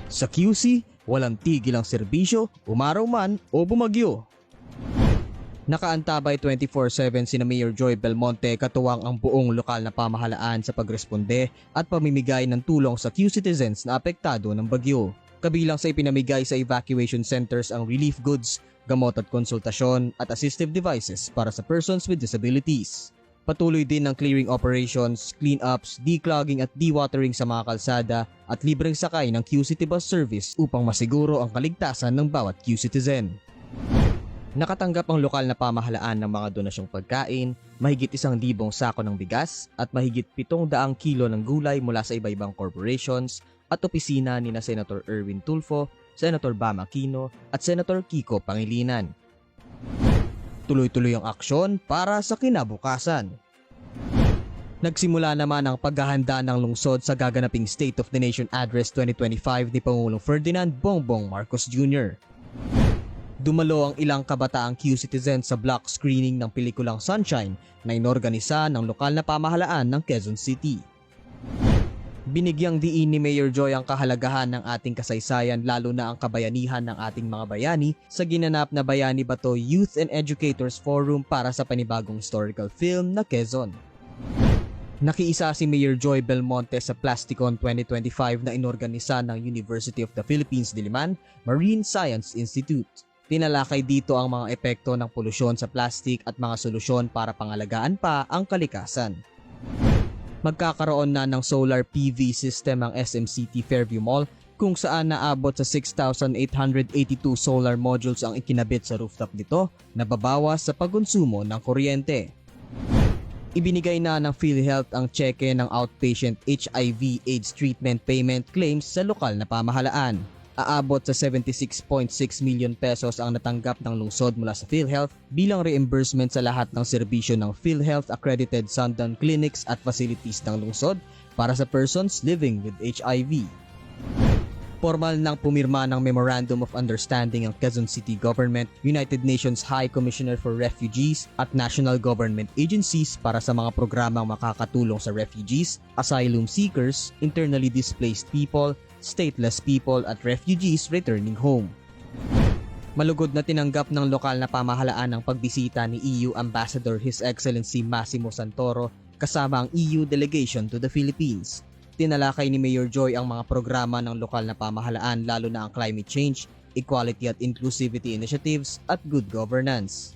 Sa QC, walang tigil ang serbisyo, umaraw man o bumagyo. Nakaantabay 24/7 sina Mayor Joy Belmonte katuwang ang buong lokal na pamahalaan sa pagresponde at pamimigay ng tulong sa Q citizens na apektado ng bagyo. Kabilang sa ipinamigay sa evacuation centers ang relief goods, gamot at konsultasyon at assistive devices para sa persons with disabilities. Patuloy din ang clearing operations, clean-ups, declogging at dewatering sa mga kalsada at libreng sakay ng Q City Bus Service upang masiguro ang kaligtasan ng bawat Q citizen. Nakatanggap ang lokal na pamahalaan ng mga donasyong pagkain, mahigit 1,000 sako ng bigas at mahigit 700 kilo ng gulay mula sa iba-ibang corporations at opisina ni na Senator Erwin Tulfo, Senator Bam Aquino at Senator Kiko Pangilinan. Tuloy-tuloy ang aksyon para sa kinabukasan. Nagsimula naman ang paghahanda ng lungsod sa gaganaping State of the Nation Address 2025 ni Pangulong Ferdinand Bongbong Marcos Jr. Dumalo ang ilang kabataang Q-citizen sa block screening ng pelikulang Sunshine na inorganisa ng lokal na pamahalaan ng Quezon City. Binigyang diin ni Mayor Joy ang kahalagahan ng ating kasaysayan lalo na ang kabayanihan ng ating mga bayani sa ginanap na Bayani Bato Youth and Educators Forum para sa panibagong historical film na Quezon. Nakiisa si Mayor Joy Belmonte sa Plasticon 2025 na inorganisa ng University of the Philippines Diliman Marine Science Institute. Tinalakay dito ang mga epekto ng polusyon sa plastic at mga solusyon para pangalagaan pa ang kalikasan. Magkakaroon na ng solar PV system ang SMCT Fairview Mall kung saan naabot sa 6,882 solar modules ang ikinabit sa rooftop nito na babawas sa pagkonsumo ng kuryente. Ibinigay na ng PhilHealth ang tseke ng outpatient HIV/AIDS treatment payment claims sa lokal na pamahalaan. Aabot sa 76.6 million pesos ang natanggap ng lungsod mula sa PhilHealth bilang reimbursement sa lahat ng serbisyo ng PhilHealth accredited sundown clinics at facilities ng lungsod para sa persons living with HIV. Formal nang pumirma ng Memorandum of Understanding ang Quezon City Government, United Nations High Commissioner for Refugees at national government agencies para sa mga programang makakatulong sa refugees, asylum seekers, internally displaced people, stateless people at refugees returning home. Malugod na tinanggap ng lokal na pamahalaan ang pagbisita ni EU Ambassador His Excellency Massimo Santoro kasama ang EU delegation to the Philippines. Tinalakay ni Mayor Joy ang mga programa ng lokal na pamahalaan lalo na ang climate change, equality at inclusivity initiatives at good governance.